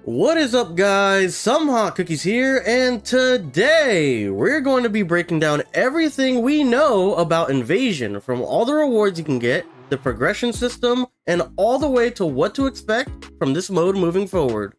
What is up guys, Somehotcookies here, and today we're going to be breaking down everything we know about Invasion, from all the rewards you can get, the progression system, and all the way to what to expect from this mode moving forward.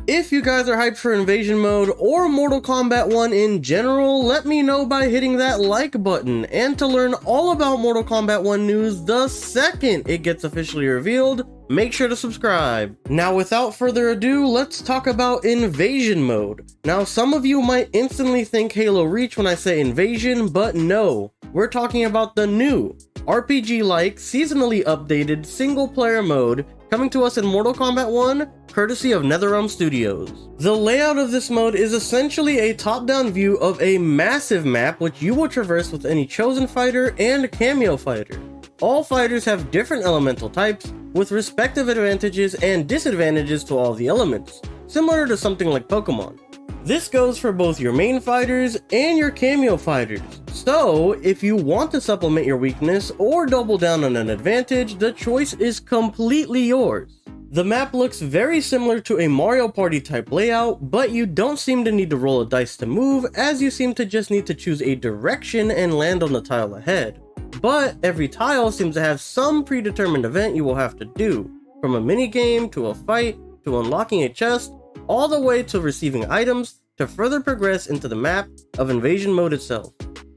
If you guys are hyped for Invasion mode or Mortal Kombat 1 in general, let me know by hitting that like button, and to learn all about Mortal Kombat 1 news the second it gets officially revealed, make sure to subscribe. Now without further ado, let's talk about Invasion mode. Now some of you might instantly think Halo Reach when I say Invasion, but no, we're talking about the new RPG-like, seasonally updated single-player mode coming to us in Mortal Kombat 1, courtesy of NetherRealm Studios. The layout of this mode is essentially a top-down view of a massive map which you will traverse with any chosen fighter and kameo fighter. All fighters have different elemental types, with respective advantages and disadvantages to all the elements, similar to something like Pokemon. This goes for both your main fighters and your kameo fighters, so if you want to supplement your weakness or double down on an advantage, the choice is completely yours. The map looks very similar to a Mario Party type layout, but you don't seem to need to roll a dice to move, as you seem to just need to choose a direction and land on the tile ahead. But every tile seems to have some predetermined event you will have to do, from a minigame to a fight to unlocking a chest, all the way to receiving items to further progress into the map of Invasion mode itself.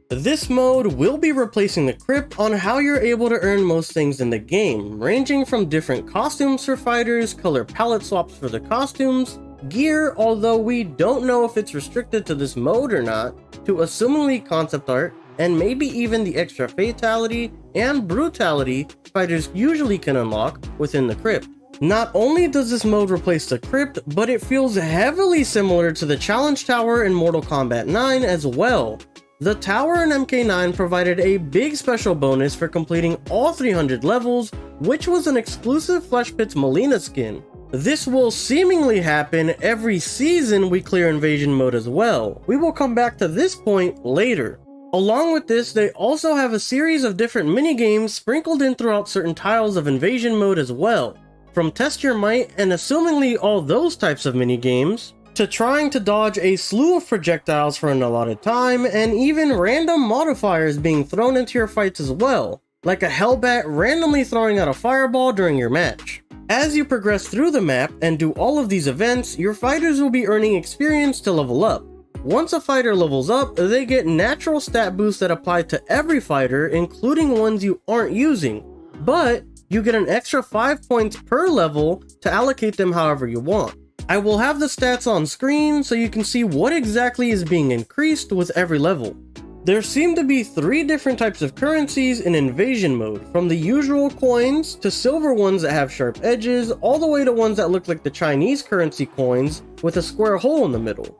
This mode will be replacing the crypt on how you're able to earn most things in the game, ranging from different costumes for fighters, color palette swaps for the costumes, gear, although we don't know if it's restricted to this mode or not, to assumingly concept art, and maybe even the extra fatality and brutality fighters usually can unlock within the crypt. Not only does this mode replace the crypt, but it feels heavily similar to the challenge tower in Mortal Kombat 9 as well. The tower in MK9 provided a big special bonus for completing all 300 levels, which was an exclusive Flesh Pit's Melina skin. This will seemingly happen every season we clear Invasion mode as well. We will come back to this point later. Along with this, they also have a series of different minigames sprinkled in throughout certain tiles of Invasion mode as well. From Test Your Might and assumingly all those types of minigames, to trying to dodge a slew of projectiles for an allotted time, and even random modifiers being thrown into your fights as well, like a Hellbat randomly throwing out a fireball during your match. As you progress through the map and do all of these events, your fighters will be earning experience to level up. Once a fighter levels up, they get natural stat boosts that apply to every fighter, including ones you aren't using, but you get an extra 5 points per level to allocate them however you want. I will have the stats on screen so you can see what exactly is being increased with every level. There seem to be 3 different types of currencies in Invasion mode, from the usual coins to silver ones that have sharp edges, all the way to ones that look like the Chinese currency coins with a square hole in the middle.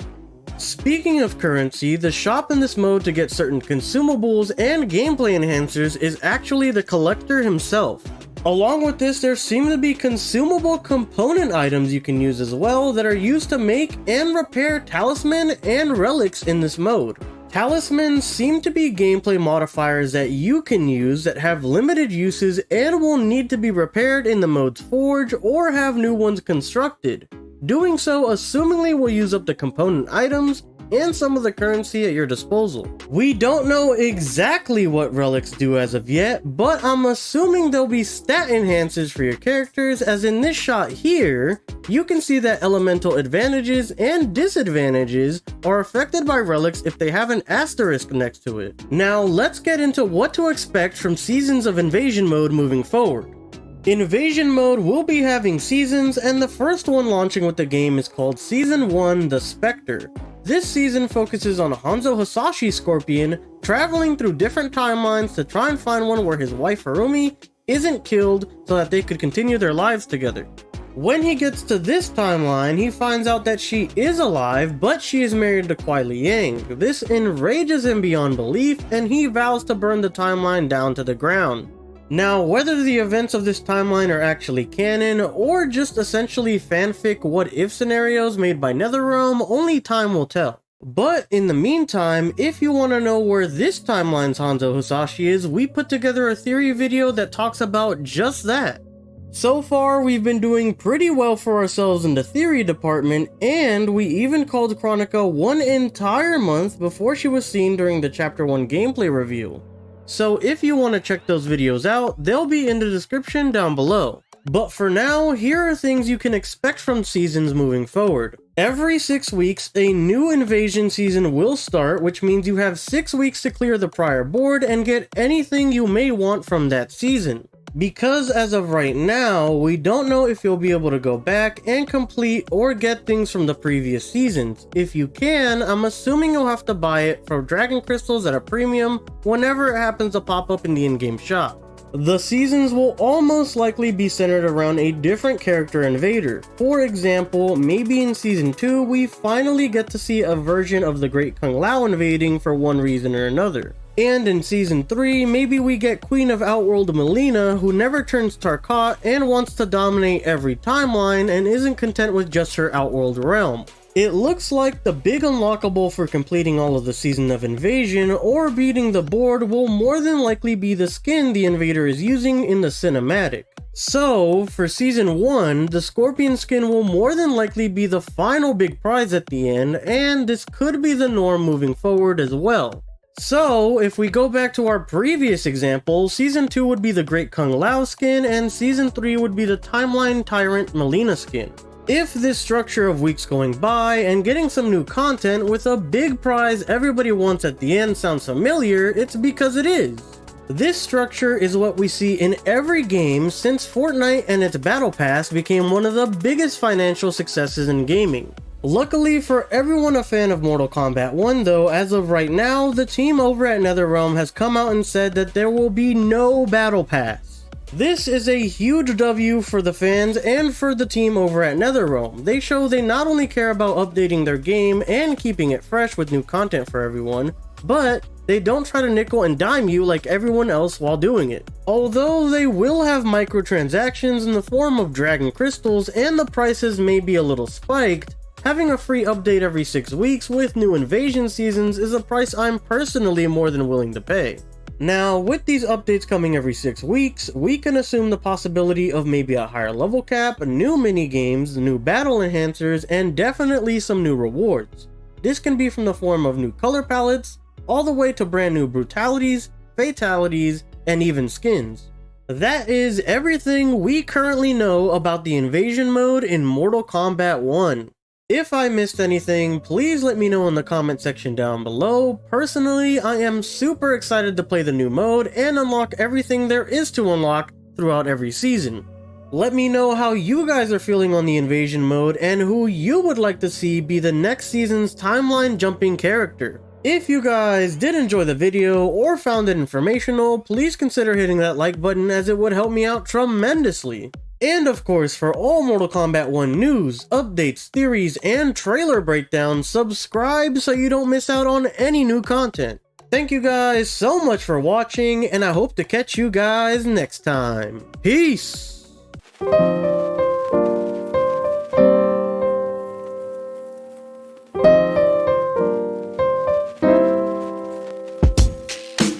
Speaking of currency, the shop in this mode to get certain consumables and gameplay enhancers is actually the kollector himself. Along with this, there seem to be consumable component items you can use as well that are used to make and repair talisman and relics in this mode. Talismans seem to be gameplay modifiers that you can use that have limited uses and will need to be repaired in the mode's forge or have new ones constructed. Doing so assumingly will use up the component items and some of the currency at your disposal. We don't know exactly what relics do as of yet, but I'm assuming there'll be stat enhancers for your characters, as in this shot here, you can see that elemental advantages and disadvantages are affected by relics if they have an asterisk next to it. Now let's get into what to expect from seasons of Invasion mode moving forward. Invasion mode will be having seasons, and the first one launching with the game is called Season 1, the Spectre. This season focuses on Hanzo Hasashi's Scorpion traveling through different timelines to try and find one where his wife Harumi isn't killed so that they could continue their lives together. When he gets to this timeline, he finds out that she is alive, but she is married to Kuai Liang. This enrages him beyond belief, and he vows to burn the timeline down to the ground. Now, whether the events of this timeline are actually canon, or just essentially fanfic what-if scenarios made by NetherRealm, only time will tell. But in the meantime, if you want to know where this timeline's Hanzo Hasashi is, we put together a theory video that talks about just that. So far, we've been doing pretty well for ourselves in the theory department, and we even called Chronica one entire month before she was seen during the Chapter 1 gameplay review. So if you want to check those videos out, they'll be in the description down below. But for now, here are things you can expect from seasons moving forward. Every 6 weeks, a new invasion season will start, which means you have 6 weeks to clear the prior board and get anything you may want from that season. Because as of right now, we don't know if you'll be able to go back and complete or get things from the previous seasons. If you can, I'm assuming you'll have to buy it for dragon crystals at a premium whenever it happens to pop up in the in-game shop. The seasons will almost likely be centered around a different character invader. For example, maybe in Season 2, we finally get to see a version of the Great Kung Lao invading for one reason or another. And in Season 3, maybe we get Queen of Outworld Melina, who never turns Tarkat and wants to dominate every timeline and isn't content with just her Outworld realm. It looks like the big unlockable for completing all of the Season of Invasion or beating the board will more than likely be the skin the invader is using in the cinematic. So, for Season 1, the Scorpion skin will more than likely be the final big prize at the end, and this could be the norm moving forward as well. So, if we go back to our previous example, Season 2 would be the Great Kung Lao skin, and Season 3 would be the Timeline Tyrant Melina skin. If this structure of weeks going by and getting some new content with a big prize everybody wants at the end sounds familiar, it's because it is. This structure is what we see in every game since Fortnite and its battle pass became one of the biggest financial successes in gaming. Luckily for everyone a fan of Mortal Kombat 1 though, as of right now, the team over at NetherRealm has come out and said that there will be no battle pass. This is a huge W for the fans and for the team over at NetherRealm. They show they not only care about updating their game and keeping it fresh with new content for everyone, but they don't try to nickel and dime you like everyone else while doing it. Although they will have microtransactions in the form of dragon crystals and the prices may be a little spiked, having a free update every 6 weeks with new invasion seasons is a price I'm personally more than willing to pay. Now, with these updates coming every 6 weeks, we can assume the possibility of maybe a higher level cap, new minigames, new battle enhancers, and definitely some new rewards. This can be from the form of new color palettes, all the way to brand new brutalities, fatalities, and even skins. That is everything we currently know about the invasion mode in Mortal Kombat 1. If I missed anything, please let me know in the comment section down below. Personally, I am super excited to play the new mode and unlock everything there is to unlock throughout every season. Let me know how you guys are feeling on the invasion mode and who you would like to see be the next season's timeline jumping character. If you guys did enjoy the video or found it informational, please consider hitting that like button as it would help me out tremendously. And of course, for all Mortal Kombat 1 news, updates, theories, and trailer breakdowns, subscribe so you don't miss out on any new content. Thank you guys so much for watching, and I hope to catch you guys next time. Peace!